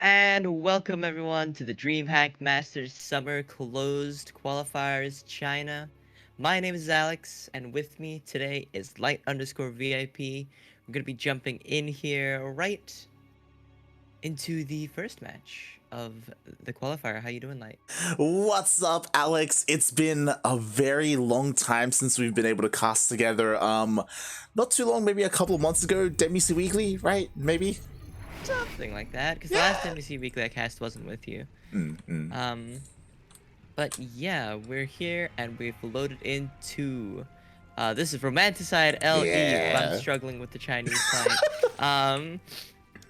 And welcome everyone to the DreamHack Masters Summer Closed Qualifiers China. My name is Alex, and with me today is Light_VIP. We're gonna be jumping in here right into the first match of the qualifier. How you doing, Light? What's up, Alex? It's been a very long time since we've been able to cast together. Not too long, maybe a couple of months ago, Demi Weekly, right? Maybe? Something like that, because the Yeah. last NBC Weekly I cast wasn't with you. Mm-mm. But yeah, we're here and we've loaded into this is Romanticide LE. I'm Yeah. struggling with the Chinese client.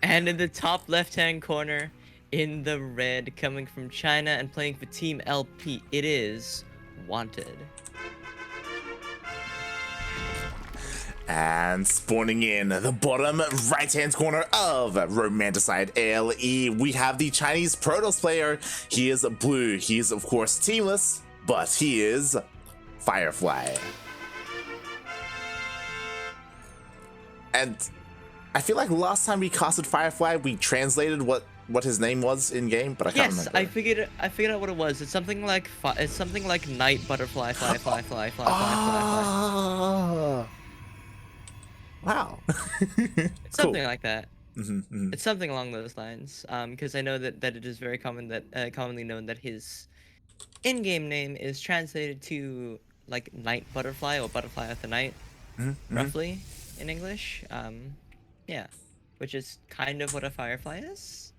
And in the top left-hand corner, in the red, coming from China and playing for Team LP, it is Wanted. And spawning in the bottom right-hand corner of Romanticide LE, we have the Chinese Protoss player. He is blue. He is, of course, teamless, but he is Firefly. And I feel like last time we casted Firefly, we translated what his name was in game, but I can't remember. I figured out what it was. It's something like night butterfly fly. Ah, wow. It's Cool. something like that. Mm-hmm. It's something along those lines. Because I know that it is very common that commonly known that his in-game name is translated to like night butterfly or butterfly of the night, roughly in English. Yeah, which is kind of what a firefly is.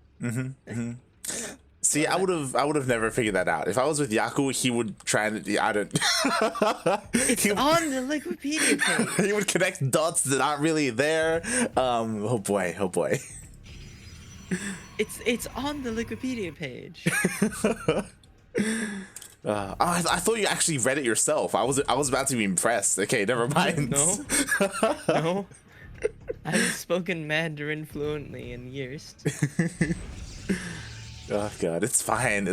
See, I would have never figured that out. If I was with Yaku, he would try and I don't. It's on the Wikipedia page. He would connect dots that aren't really there. Oh boy. It's on the Wikipedia page. I thought you actually read it yourself. I was about to be impressed. Okay, never mind. No, no. I haven't spoken Mandarin fluently in years. Oh god, it's fine.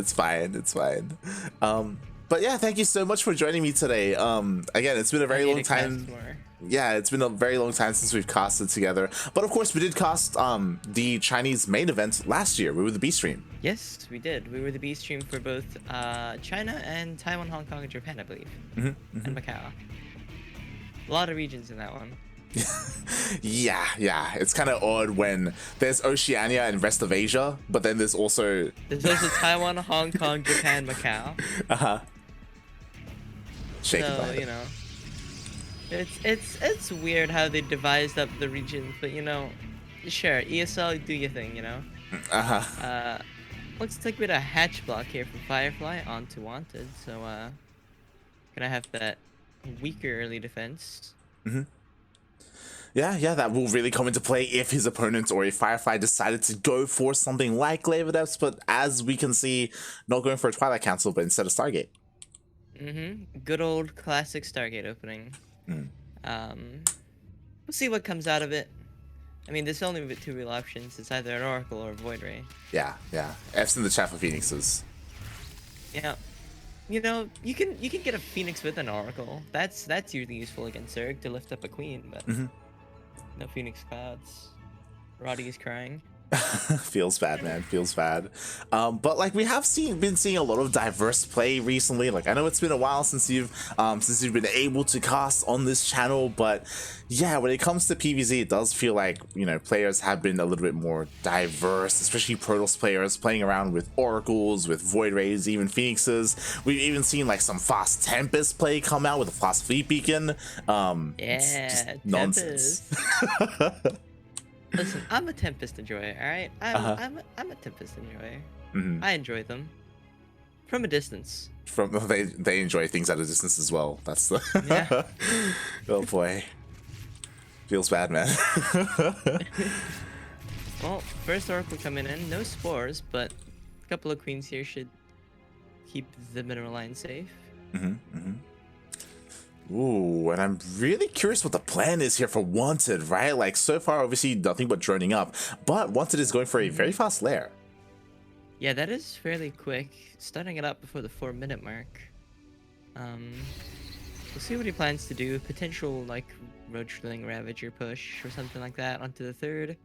But yeah, thank you so much for joining me today. Again, it's been a very long time. Yeah, it's been a very long time since we've casted together. But of course, we did cast the Chinese main event last year. We were the B stream. Yes, we did. We were the B stream for both China and Taiwan, Hong Kong, and Japan, I believe, and Macau. A lot of regions in that one. Yeah. It's kind of odd when there's Oceania and rest of Asia, but then there's also Taiwan, Hong Kong, Japan, Macau. Shaken so by it. you know, it's weird how they devised up the regions, but you know, sure, ESL, do your thing, you know. Looks like we had a hatch block here from Firefly onto Wanted, so gonna have that weaker early defense. Yeah, that will really come into play if his opponent or if Firefly decided to go for something like Labor Depths, but as we can see, not going for a Twilight Council, but instead of Stargate. Good old classic Stargate opening. We'll see what comes out of it. I mean, there's only two real options. It's either an Oracle or a Void Ray. Yeah. F's in the chat for Phoenixes. Yeah. You know, you can get a Phoenix with an Oracle. That's usually useful against Zerg to lift up a Queen, but no Phoenix Clouds. Roddy is crying. Feels bad, man. Feels bad. But like we have been seeing a lot of diverse play recently. Like I know it's been a while since you've been able to cast on this channel, but yeah, when it comes to PvZ, it does feel like, you know, players have been a little bit more diverse, especially Protoss players playing around with Oracles, with Void Rays, even Phoenixes. We've even seen like some fast Tempest play come out with a fast Fleet Beacon. Yeah, nonsense. Listen, I'm a Tempest enjoyer, alright? I'm a Tempest enjoyer. I enjoy them. From a distance. They enjoy things at a distance as well. That's the Yeah. Oh boy. Feels bad, man. Well, first Oracle coming in, no spores, but a couple of queens here should keep the mineral line safe. Ooh, and I'm really curious what the plan is here for Wanted, right? Like, so far, obviously, nothing but droning up. But Wanted is going for a very fast lair. Yeah, that is fairly quick. Starting it up before the 4-minute mark. We'll see what he plans to do. Potential, like, Roach Drilling Ravager push or something like that onto the third.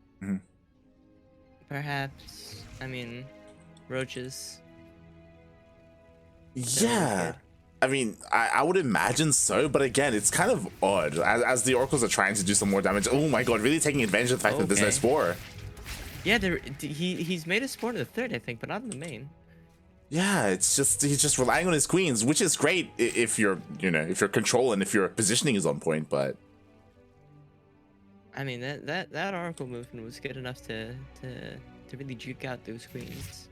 perhaps. I mean, roaches. Yeah. Good. I mean, I would imagine so, but again, it's kind of odd as the oracles are trying to do some more damage. Oh my god, really taking advantage of the fact that there's no Okay. spore. Yeah, he's made a spore in the third, I think, but not in the main. Yeah, it's just he's just relying on his queens, which is great if you're, if your control and if your positioning is on point, but I mean, that oracle movement was good enough to really juke out those queens.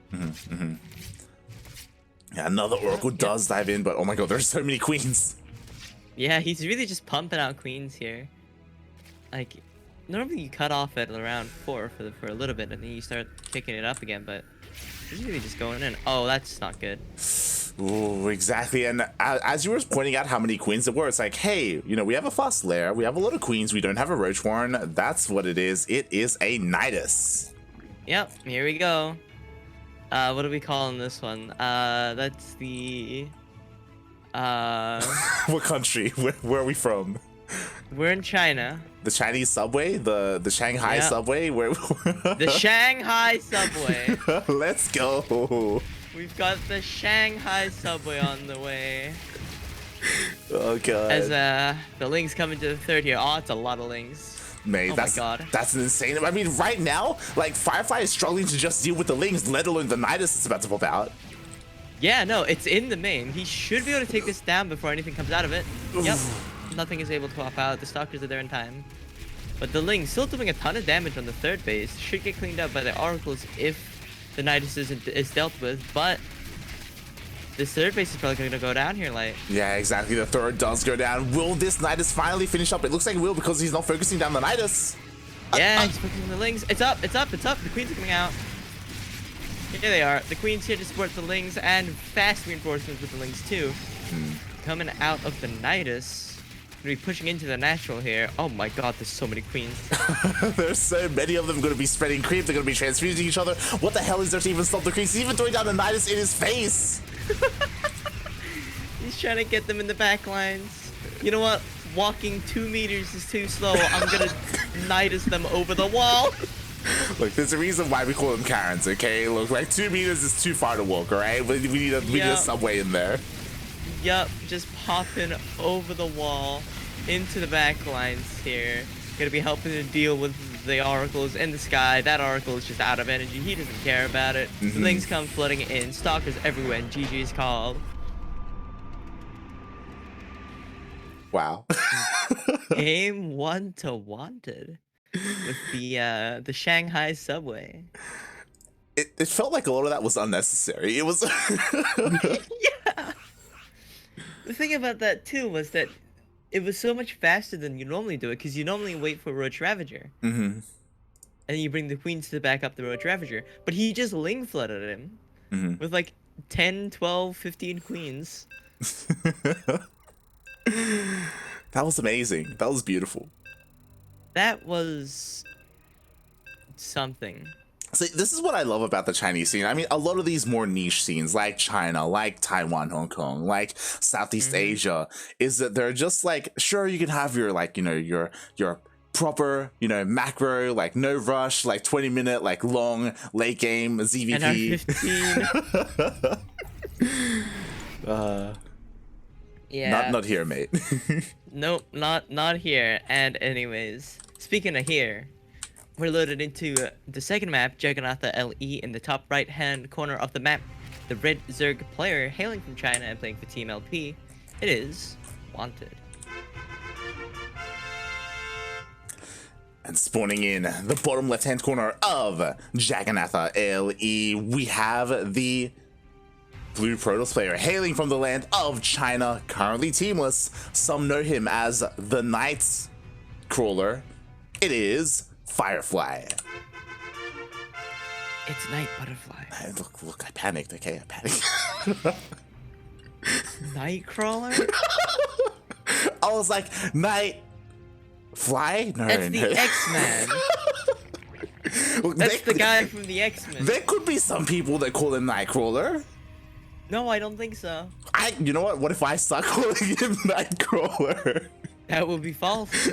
yeah, another oracle Yep. does dive in, but oh my god, there's so many queens. Yeah, he's really just pumping out queens here. Like, normally you cut off at around 4 for a little bit, and then you start picking it up again, but he's really just going in. Oh, that's not good. Ooh, exactly. And as you were pointing out how many queens there were, it's like, hey, we have a fast lair, we have a lot of queens, we don't have a roach warren. That's what it is. It is a Nidus. Yep, here we go. What are we calling this one? That's the... What country? Where are we from? We're in China. The Chinese subway? The Shanghai Yeah. subway? Where? The Shanghai subway. Let's go. We've got the Shanghai subway on the way. Oh god. As the Lings come into the third here. Oh, it's a lot of Lings. Mate, Oh that's my god. that's an insane. I mean, right now, like Firefly is struggling to just deal with the Lings, let alone the Nidus that's about to pop out. Yeah, no, it's in the main. He should be able to take this down before anything comes out of it. Yep. Nothing is able to pop out. The Stalkers are there in time. But the Ling still doing a ton of damage on the third base. Should get cleaned up by the Oracles if the Nidus is dealt with. But this third base is probably going to go down here, Light. Yeah, exactly. The third does go down. Will this Nidus finally finish up? It looks like it will because he's not focusing down the Nidus. Yeah, he's focusing on the Lings. It's up, it's up, it's up. The Queens are coming out. Here they are. The Queens here to support the Lings and fast reinforcements with the Lings too. Coming out of the Nidus. Gonna be pushing into the natural here. Oh my god, there's so many queens. There's so many of them going to be spreading creep. They're going to be transfusing each other. What the hell is there to even stop the creeps? He's even throwing down the Nidus in his face. He's trying to get them in the back lines. You know what? Walking 2 meters is too slow. I'm gonna Nidus them over the wall. Look, there's a reason why we call them Karens, okay? Look, like 2 meters is too far to walk, all right? We need a subway in there. Yup, just popping over the wall into the back lines here. Gonna be helping to deal with the oracles in the sky. That oracle is just out of energy. He doesn't care about it. Things come flooding in. Stalkers everywhere, and GG's called. Wow. Game 1 to Wanted with the Shanghai subway. It felt like a lot of that was unnecessary. It was. Yeah. The thing about that too was that it was so much faster than you normally do it, because you normally wait for Roach Ravager. And then you bring the queens to back up the Roach Ravager. But he just Ling flooded him with like 10, 12, 15 queens. That was amazing. That was beautiful. That was something. See, this is what I love about the Chinese scene. I mean, a lot of these more niche scenes, like China, like Taiwan, Hong Kong, like Southeast Asia, is that they're just like, sure, you can have your, like, your proper, macro, like no rush, like 20-minute, like long late game ZVP. NR15. Yeah. Not here, mate. Nope, not here. And anyways, speaking of here, we're loaded into the second map, Jagannatha LE, in the top right-hand corner of the map. The red Zerg player hailing from China and playing for Team LP. It is Wanted. And spawning in the bottom left-hand corner of Jagannatha LE, we have the blue Protoss player hailing from the land of China, currently teamless. Some know him as the Night Crawler. It is Firefly. It's Night Butterfly. Look, I panicked, okay? I panicked. Nightcrawler? I was like, Night Fly? No, That's no. the X-Man. Look, That's the guy from the X-Men. There could be some people that call him Nightcrawler. No, I don't think so. You know what? What if I start calling him Nightcrawler? That would be false.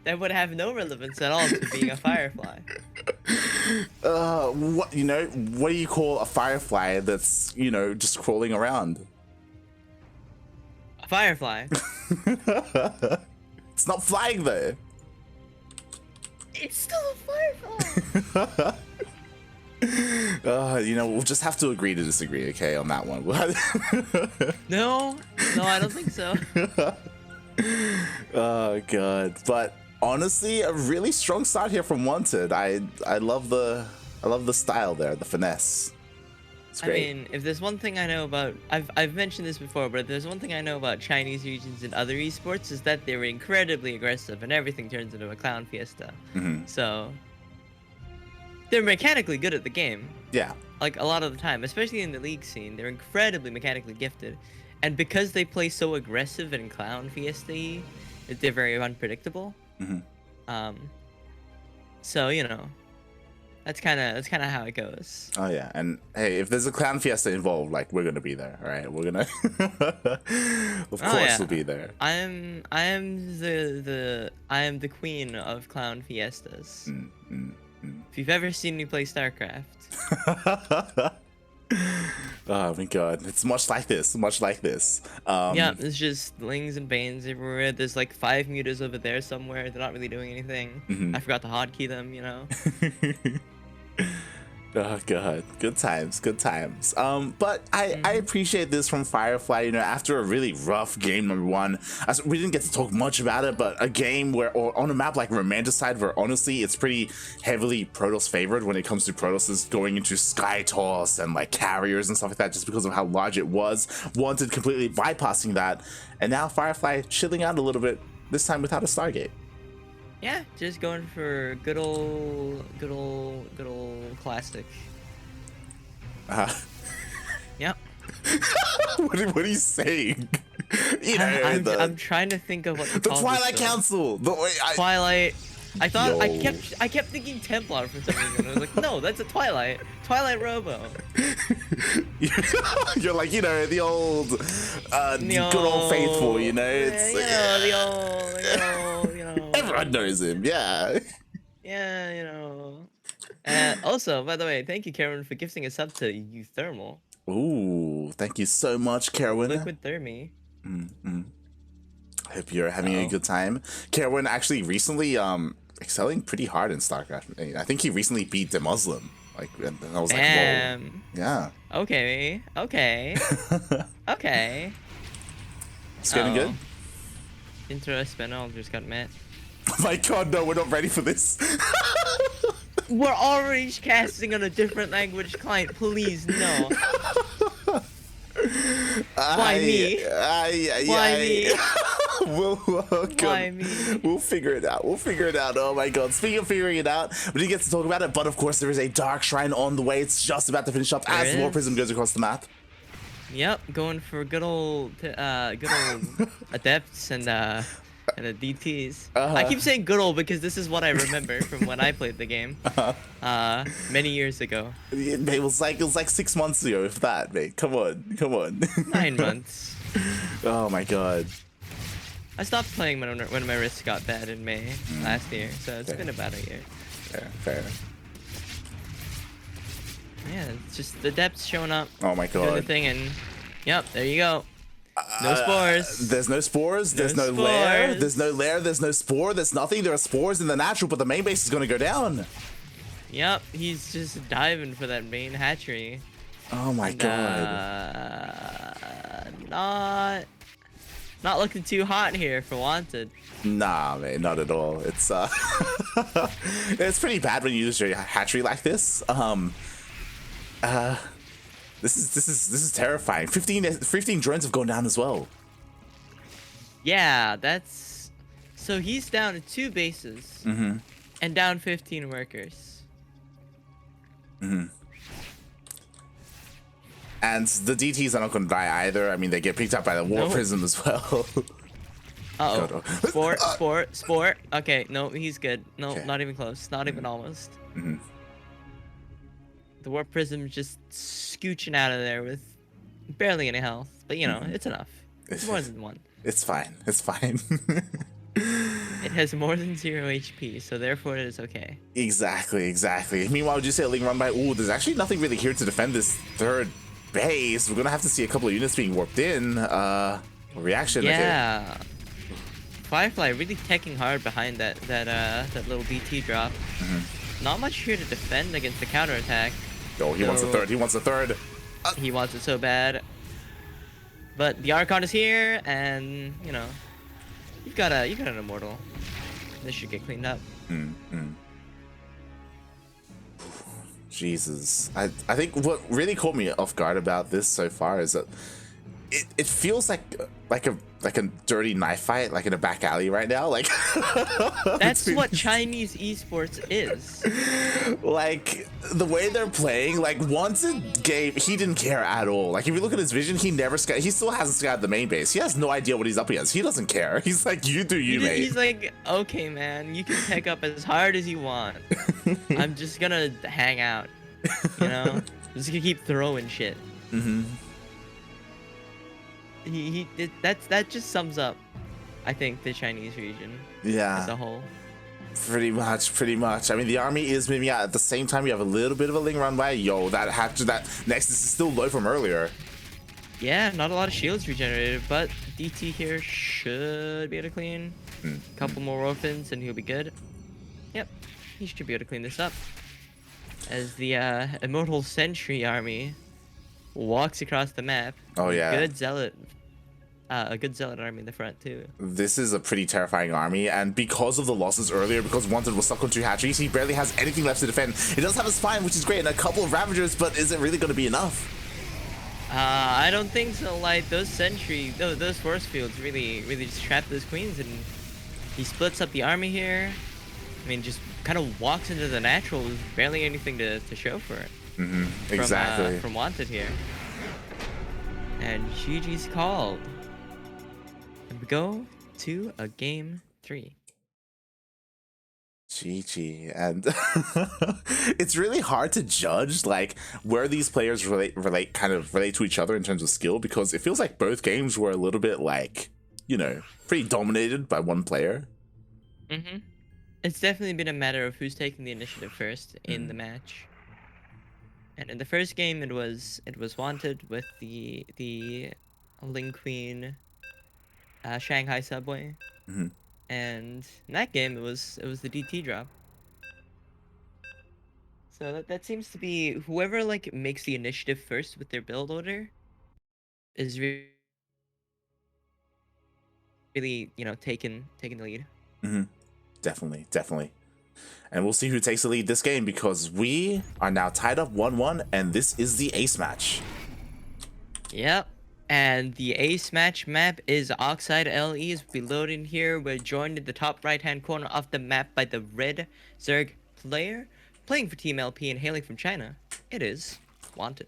that would have no relevance at all to being a Firefly. What what do you call a Firefly that's just crawling around? A Firefly. It's not flying though. It's still a Firefly. We'll just have to agree to disagree, okay, on that one. No, I don't think so. Oh god, but honestly, a really strong start here from Wanted. I love the style there, the finesse. It's great. I mean, if there's one thing I know about, I've mentioned this before, but if there's one thing I know about Chinese regions and other esports is that they're incredibly aggressive and everything turns into a clown fiesta. So they're mechanically good at the game. Yeah. Like a lot of the time, especially in the league scene, they're incredibly mechanically gifted. And because they play so aggressive and clown fiesta-y, they're very unpredictable. So that's kind of how it goes. Oh yeah, and hey, if there's a clown fiesta involved, like we're gonna be there, all right? We're gonna, of course, we'll be there. I am the queen of clown fiestas. If you've ever seen me play StarCraft. Oh my god, it's much like this. Yeah, there's just Lings and Banes everywhere. There's like 5 mutas over there somewhere. They're not really doing anything. I forgot to hotkey them, Oh god, good times. But I appreciate this from Firefly. After a really rough game number 1, we didn't get to talk much about it, but a game or on a map like Romanticide, where honestly it's pretty heavily Protoss favored when it comes to Protosses going into Sky Toss and like carriers and stuff like that, just because of how large it was. Wanted completely bypassing that, and now Firefly chilling out a little bit, this time without a Stargate. Yeah, just going for good old classic. Yep. What are you saying? I'm trying to think of what the Twilight Council. Twilight. I thought I kept thinking Templar for some reason. I was like, no, that's a Twilight Robo. You're like, the old, good old faithful, it's the old, everyone knows him, yeah. Yeah, And also, by the way, thank you, Karen, for gifting a sub to you Thermal. Ooh, thank you so much, Carwin. Liquid Thermi. I hope you're having a good time. Carwin actually recently excelling pretty hard in StarCraft. I think he recently beat the Muslim. And I was like, whoa. Yeah. Okay. Okay. It's getting good. Interespinal just got met. Oh my god, no, we're not ready for this. We're already casting on a different language client. Please, no. Why me? Why me? Why me? We'll figure it out. Oh my god. Speaking of figuring it out, we didn't get to talk about it, but of course there is a Dark Shrine on the way. It's just about to finish up as the War Prism goes across the map. Yep, going for good old adepts and the DTs. I keep saying good old because this is what I remember from when I played the game many years ago. It was like 6 months ago, if that, mate. Come on. 9 months. Oh my god. I stopped playing when my wrist got bad in May last year, so it's been about a year. Fair. Yeah, it's just the depths showing up. Oh my god. Doing the thing, and yep, there you go. No spores. There's no spores. There's no lair. There's no lair. There's no spore. There's nothing. There are spores in the natural, but the main base is going to go down. Yep, he's just diving for that main hatchery. Oh my god. Not looking too hot here for Wanted. Nah, man, not at all. It's it's pretty bad when you use your hatchery like this. This is terrifying. 15 drones have gone down as well. Yeah, that's so he's down to 2 bases and down 15 workers. And the DTs are not going to die either. I mean, they get picked up by the War Prism as well. Sport. Okay, no, he's good. No, not even close. Not even almost. The Warp Prism just scooching out of there with barely any health. But, it's enough. It's more than one. It's fine. It has more than 0 HP, so therefore it is okay. Exactly. Meanwhile, would you say a Ling run by? Ooh, there's actually nothing really here to defend this third base. We're gonna have to see a couple of units being warped in. Reaction. Okay. Yeah. Firefly really teching hard behind that little BT drop. Not much here to defend against the counterattack. Oh, he wants a third. He wants a third. He wants it so bad. But the Archon is here, and you know, you've got an immortal. This should get cleaned up. Jesus, I think what really caught me off guard about this so far is that it feels like a dirty knife fight, like in a back alley right now. Like That's what Chinese esports is. Like the way they're playing. Like once a game, he didn't care at all. Like if you look at his vision, he never he still hasn't scouted the main base. He has no idea what he's up against. He doesn't care. He's like, you do you, mate. He's like, okay, man, you can tech up as hard as you want. I'm just gonna hang out. You know, I'm just gonna keep throwing shit. That just sums up, I think, the Chinese region as a whole. Pretty much. I mean, the army is moving out at the same time. You have a little bit of a Ling runway. Yo, that Nexus is still low from earlier. Yeah, not a lot of shields regenerated, but DT here should be able to clean. A couple more orphans and he'll be good. Yep, he should be able to clean this up. As the Immortal Sentry army walks across the map. Oh yeah. A good zealot army in the front too. This is a pretty terrifying army, and because of the losses earlier, because Wanted was stuck on 2 hatcheries, he barely has anything left to defend. He does have a spine, which is great, and a couple of Ravagers, but is it really going to be enough? I don't think so. Like those those force fields really just trap those queens, and he splits up the army here. I mean, just kind of walks into the natural with barely anything to show for it. Exactly. From Wanted here. And GG's called. And we go to a game 3. GG. And it's really hard to judge like where these players relate to each other in terms of skill, because it feels like both games were a little bit like, you know, pretty dominated by one player. It's definitely been a matter of who's taking the initiative first in the match. And in the first game, it was Wanted with the Ling Queen Shanghai subway, and in that game it was the DT drop. So that seems to be whoever like makes the initiative first with their build order is really, you know, taking the lead. Definitely. And we'll see who takes the lead this game, because we are now tied up 1-1, and this is the ace match. Yep. And the ace match map is Oxide LEs. We'll be loading here. We're joined in the top right-hand corner of the map by the red Zerg player. Playing for Team LP and hailing from China, it is Wanted.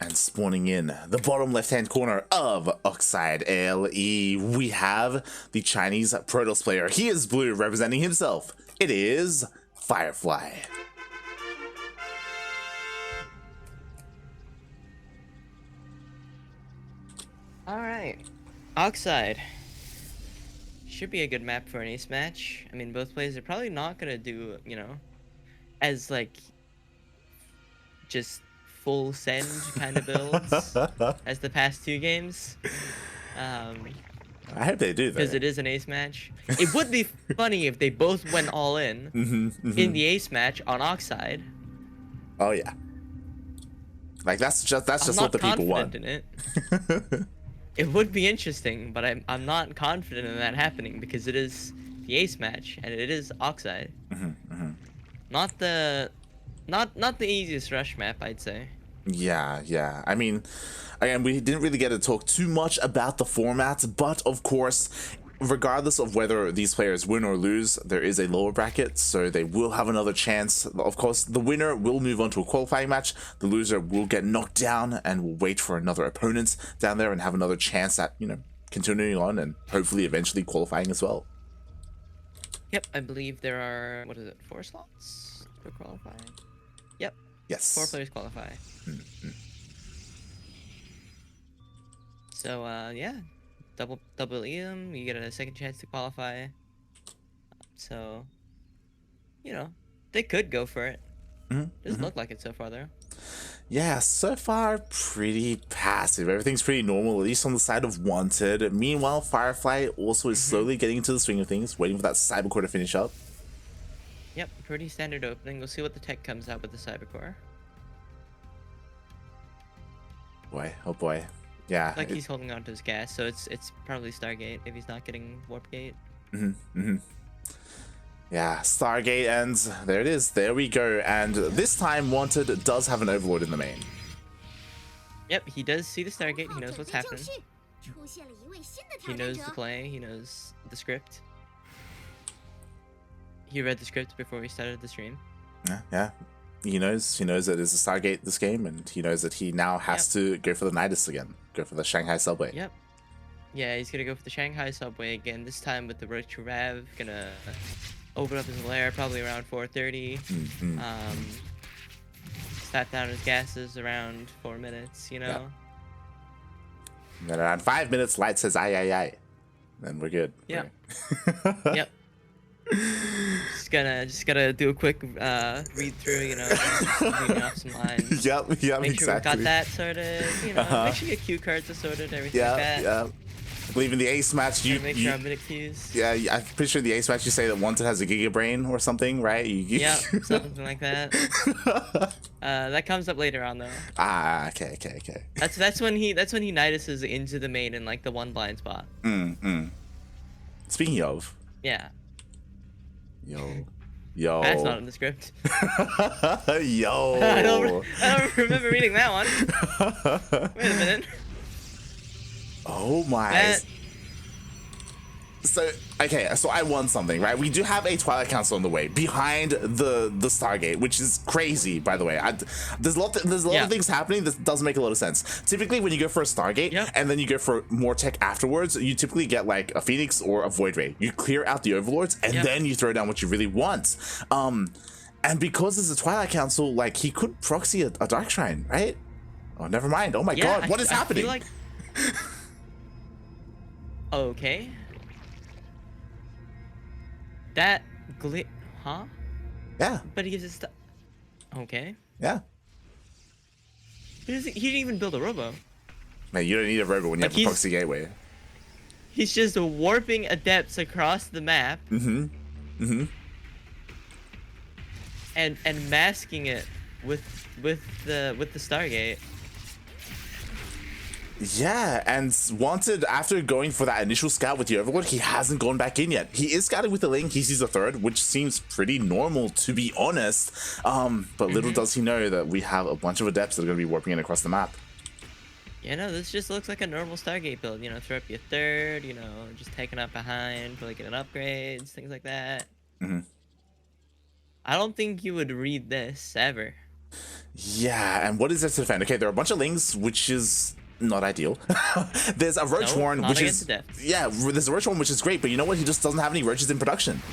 And spawning in the bottom left-hand corner of Oxide LE, we have the Chinese Protoss player. He is blue, representing himself. It is Firefly. Alright. Oxide. Should be a good map for an ace match. I mean, both players are probably not going to do, you know, as, like, just full send kind of builds as the past 2 games. I hope they do, though. Because it is an ace match. It would be funny if they both went all in in the ace match on Oxide. Oh yeah. Like that's just what the people want. In it. It would be interesting, but I'm not confident in that happening, because it is the ace match and it is Oxide. Not the easiest rush map, I'd say. Yeah. I mean, again, we didn't really get to talk too much about the format, but of course, regardless of whether these players win or lose, there is a lower bracket, so they will have another chance. Of course, the winner will move on to a qualifying match. The loser will get knocked down and will wait for another opponent down there and have another chance at, you know, continuing on and hopefully eventually qualifying as well. Yep, I believe there are, 4 slots for qualifying? Yep. Yes. 4 players qualify. So, yeah. double him, you get a second chance to qualify. So, you know, they could go for it. Doesn't look like it so far though. Yeah, so far pretty passive. Everything's pretty normal, at least on the side of Wanted. Meanwhile, Firefly also is slowly getting into the swing of things, waiting for that Cybercore to finish up. Yep, pretty standard opening. We'll see what the tech comes out with the Cybercore. Boy, oh boy. Yeah. Like he's holding on to his gas, so it's probably Stargate if he's not getting Warp Gate. Yeah, Stargate ends. There it is. There we go. And this time, Wanted does have an Overlord in the main. Yep, he does see the Stargate. He knows what's happening. He knows the play. He knows the script. He read the script before he started the stream. Yeah. He knows that it's a Stargate this game, and he knows that he now has to go for the Nidus again. Go for the Shanghai subway. Yep. Yeah, he's gonna go for the Shanghai subway again, this time with the Roach Rev. Gonna open up his lair probably around 4:30. Slap down his gases around 4 minutes, you know? Yep. And then around 5 minutes, Light says, aye. Then we're good. Yep. Yep. Just gotta do a quick read through, you know, reading off some lines. Yep, Make sure exactly. we got that sorted, you know, make sure your cue cards are sorted, everything like that. Yeah. I believe in the ace match, Make sure I'm minute cues. Yeah, I'm pretty sure in the ace match you say that Wanted has a Giga Brain or something, right? Yeah, something like that. That comes up later on though. Okay. That's when he Niduses into the main in like the one blind spot. Speaking of. Yeah. Yo. That's not in the script. Yo. I don't remember reading that one. Wait a minute. Oh my. So I won something, right? We do have a Twilight Council on the way behind the Stargate, which is crazy, by the way. There's a lot of things happening that doesn't make a lot of sense. Typically, when you go for a Stargate and then you go for more tech afterwards, you typically get like a Phoenix or a Void Ray. You clear out the Overlords and then you throw down what you really want. And because it's a Twilight Council, like he could proxy a Dark Shrine, right? Oh, never mind. Oh my God, what is happening? Feel like... Okay. That huh? Yeah. But he gives us okay. Yeah. He didn't even build a robo. Man, you don't need a robo when you have a proxy gateway. He's just warping adepts across the map. And masking it with the Stargate. Yeah, and Wanted, after going for that initial scout with the Overlord, he hasn't gone back in yet. He is scouting with the Link, he sees a third, which seems pretty normal, to be honest. But little does he know that we have a bunch of Adepts that are going to be warping in across the map. Yeah, no, this just looks like a normal Stargate build. You know, throw up your third, you know, just taking up behind for like getting upgrades, things like that. I don't think you would read this, ever. Yeah, and what is there to defend? Okay, there are a bunch of Lings, which is... not ideal. There's a Roach Warren, which is there's a Roach Warren, which is great, but you know what? He just doesn't have any roaches in production.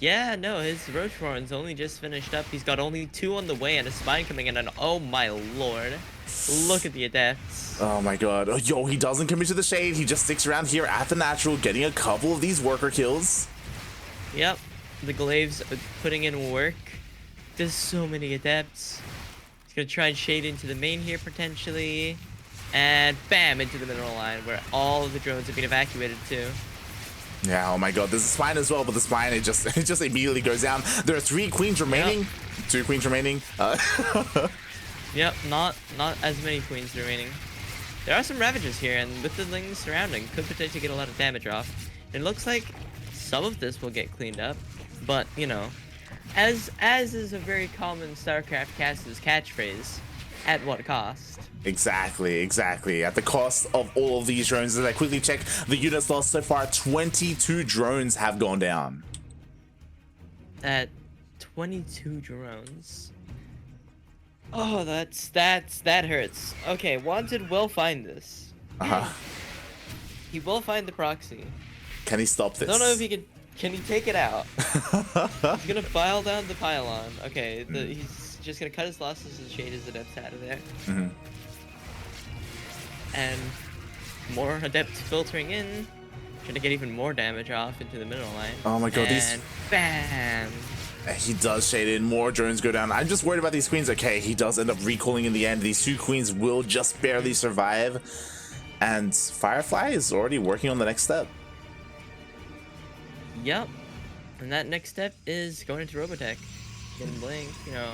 Yeah, no, his Roach Warren's only just finished up. He's got only 2 on the way and a spine coming in, and oh my lord, look at the Adepts. Oh my God. Oh, yo, he doesn't commit to the shade. He just sticks around here at the natural, getting a couple of these worker kills. Yep, the Glaives putting in work. There's so many Adepts. He's gonna try and shade into the main here potentially. And bam, into the mineral line where all of the drones have been evacuated to. Yeah, oh my God, there's a spine as well, but the spine, it just immediately goes down. There are 3 queens remaining. 2 queens remaining. Yep, not as many queens remaining. There are some Ravages here, and with the Lings surrounding, could potentially get a lot of damage off. It looks like some of this will get cleaned up, but, you know, as is a very common StarCraft caster's catchphrase, at what cost? Exactly. At the cost of all of these drones. As I quickly check the units lost so far, 22 drones have gone down. At 22 drones. Oh, that hurts. Okay, Wanted will find this. He will find the proxy. Can he stop this? I don't know if he can. Can he take it out? He's gonna file down the pylon. Okay, he's just gonna cut his losses and shade his Adepts out of there. And more adepts filtering in, trying to get even more damage off into the middle line. Oh my god, and bam! He does shade in, more drones go down. I'm just worried about these queens. Okay, he does end up recalling in the end. These 2 queens will just barely survive. And Firefly is already working on the next step. Yep. And that next step is going into Robotech. Getting Blink, you know.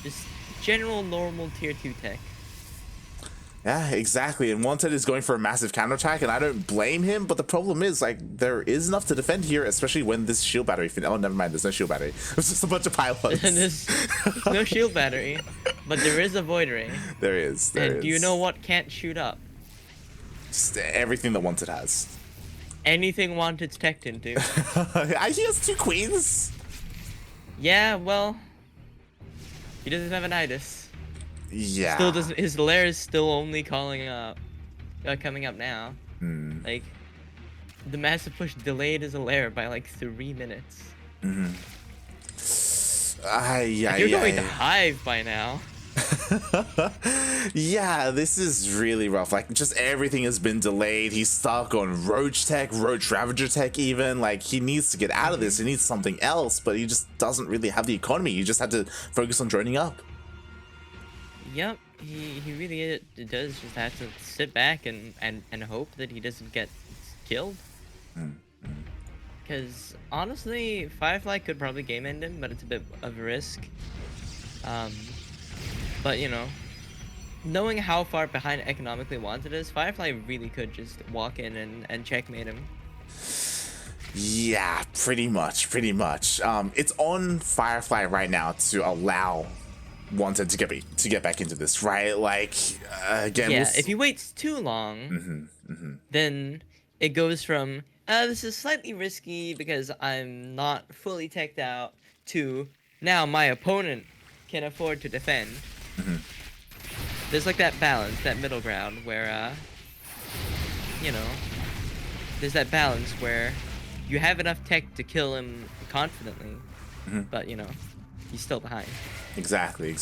Just general normal tier 2 tech. Yeah, exactly. And Wanted is going for a massive counterattack, and I don't blame him, but the problem is, like, there is enough to defend here, especially when this shield battery oh, never mind, there's no shield battery. It's just a bunch of pilots. There's no shield battery, but there is a Void Ray. There is. And do you know what can't shoot up? Just everything that Wanted has. Anything Wanted's teched into. He has 2 queens. Yeah, well, he doesn't have an Itis. Yeah. Still doesn't. His lair is still only coming up now. Like, the massive push delayed his lair by like 3 minutes. You're going to Hive by now. Yeah, this is really rough. Like, just everything has been delayed. He's stuck on Roach tech, Roach Ravager tech even. Like, he needs to get out of this. He needs something else, but he just doesn't really have the economy. He just had to focus on droning up. Yep, he really does just have to sit back and hope that he doesn't get killed. Because honestly, Firefly could probably game end him, but it's a bit of a risk. But you know, knowing how far behind economically Wanted is, Firefly really could just walk in and checkmate him. Yeah, pretty much. It's on Firefly right now to allow Wanted to get back into this, right? Like, again, yeah, if he waits too long, then it goes from this is slightly risky because I'm not fully teched out to now my opponent can afford to defend. There's like that balance, that middle ground where you know, there's that balance where you have enough tech to kill him confidently, but you know, he's still behind. Exactly.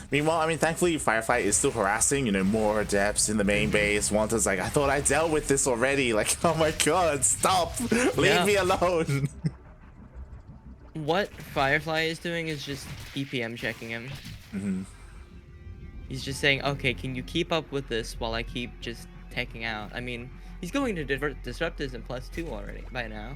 Meanwhile, I mean, thankfully, Firefly is still harassing, you know, more adepts in the main base. Wanted's like, I thought I dealt with this already. Like, oh my god, stop! Leave me alone! What Firefly is doing is just EPM checking him. He's just saying, okay, can you keep up with this while I keep just teching out? I mean, he's going to Disruptors in +2 already by now.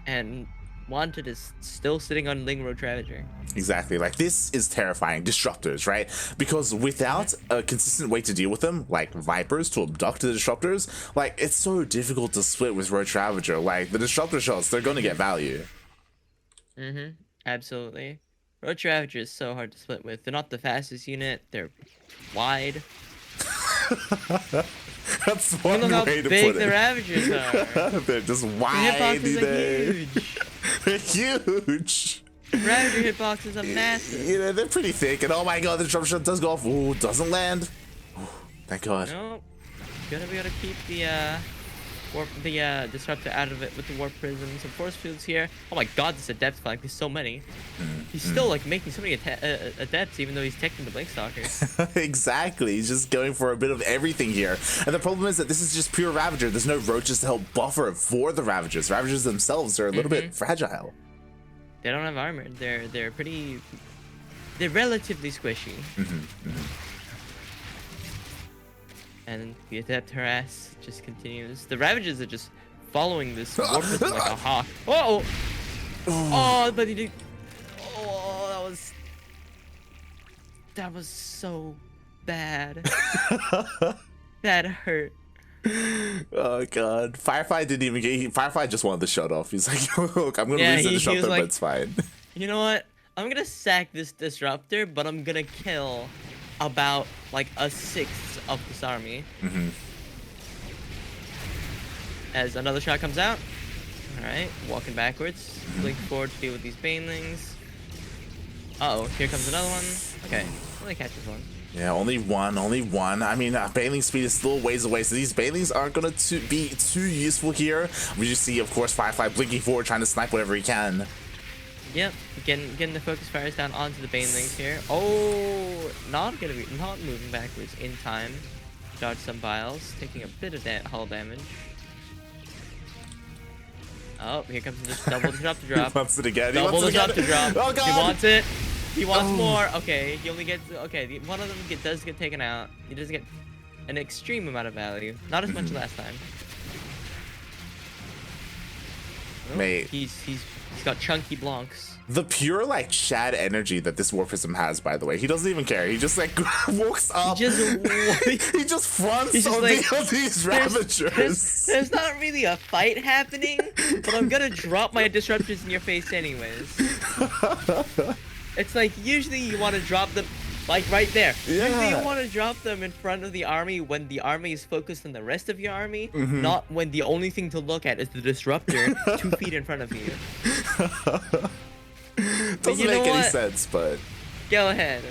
And Wanted is still sitting on Ling Roach Ravager. Exactly. Like, this is terrifying. Disruptors, right? Because without a consistent way to deal with them, like Vipers to abduct the Disruptors, like, it's so difficult to split with Roach Ravager. Like, the Disruptor shots, they're going to get value. Absolutely. Roach Ravager is so hard to split with. They're not the fastest unit. They're wide. That's one Look how way to big put the it. Ravagers are. They're just The wide. hitboxes are huge. They're huge. Ravager hitboxes are massive. You know, they're pretty thick. And oh my god, the drop shot does go off. Ooh, doesn't land. Ooh, thank god. Nope. Gonna be able to keep the Disruptor out of it with the Warp Prisms and Force Fields here. Oh my god, this Adept flag, there's so many. He's still like making so many Adepts even though he's teching the Blink Stalkers. Exactly, he's just going for a bit of everything here. And the problem is that this is just pure Ravager. There's no Roaches to help buffer for the Ravagers. Ravagers themselves are a little bit fragile. They don't have armor. They're relatively squishy. And the Adept harass just continues. The Ravagers are just following this Warp Prism like a hawk. Oh! Oh, but he did. Oh, that was so bad. That hurt. Oh god, Firefly didn't even get. Firefly just wanted the shot off. He's like, look, I'm gonna lose the Disruptor, like, but it's fine. You know what? I'm gonna sack this Disruptor, but I'm gonna kill about like a sixth of this army. As another shot comes out. Alright, walking backwards. Blink forward to deal with these Banelings. Uh-oh, here comes another one. Okay, only catches one. Yeah, only one. I mean, Baneling speed is still a ways away, so these Banelings aren't going to be too useful here. We just see, of course, Firefly blinking forward, trying to snipe whatever he can. Yep, getting the focus fires down onto the Banelings here. Oh, not moving backwards in time. dodge some biles, taking a bit of hull damage. Oh, here comes this double disrupt to drop. He wants it again. Double disrupt to drop. Oh god! He wants it. He wants more. Okay, he only gets. Okay, one of them does get taken out. He does get an extreme amount of value. Not as much last time. Oh, Mate. He's got chunky blancs. The pure like Shad energy that this Warpism has, by the way, he doesn't even care. He just like walks up. He just fronts He's just on like, these Ravagers. There's not really a fight happening, but I'm gonna drop my disruptors in your face anyways. It's like usually you want to drop them like right there. Yeah. Usually you want to drop them in front of the army when the army is focused on the rest of your army, not when the only thing to look at is the disruptor 2 feet in front of you. Doesn't make any sense, but go ahead.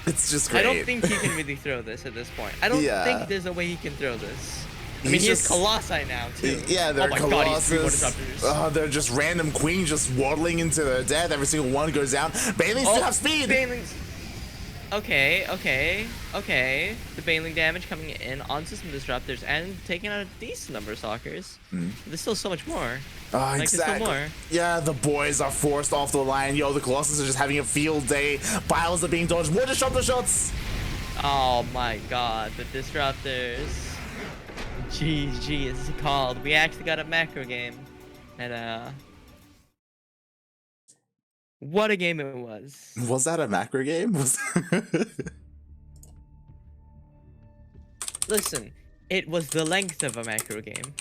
it's just great. I don't think he can really throw this at this point. I don't think there's a way he can throw this. I mean, he has Colossi now, too. Yeah, they're Colossus. God, they're just random queens just waddling into their death. Every single one goes down. Banelings still have speed. Banelings. Okay. The Baneling damage coming in onto some disruptors and taking out a decent number of stalkers. There's still so much more. Exactly. There's still more. Yeah, the boys are forced off the line. Yo, the Colossus are just having a field day. Biles are being dodged. More disruptor shots. Oh my god, the disruptors. GG is called. We actually got a macro game. And what a game it was. Was that a macro game? Listen, it was the length of a macro game.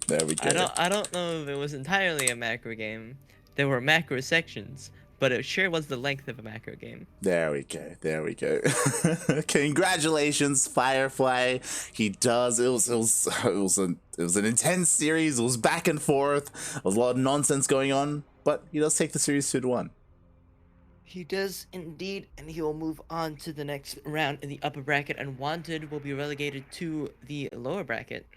There we go. I don't know if it was entirely a macro game. There were macro sections, but it sure was the length of a macro game. There we go. Congratulations, Firefly. He does. It was an intense series. It was back and forth. There was a lot of nonsense going on, but he does take the series 2-1. He does indeed, and he will move on to the next round in the upper bracket, and Wanted will be relegated to the lower bracket.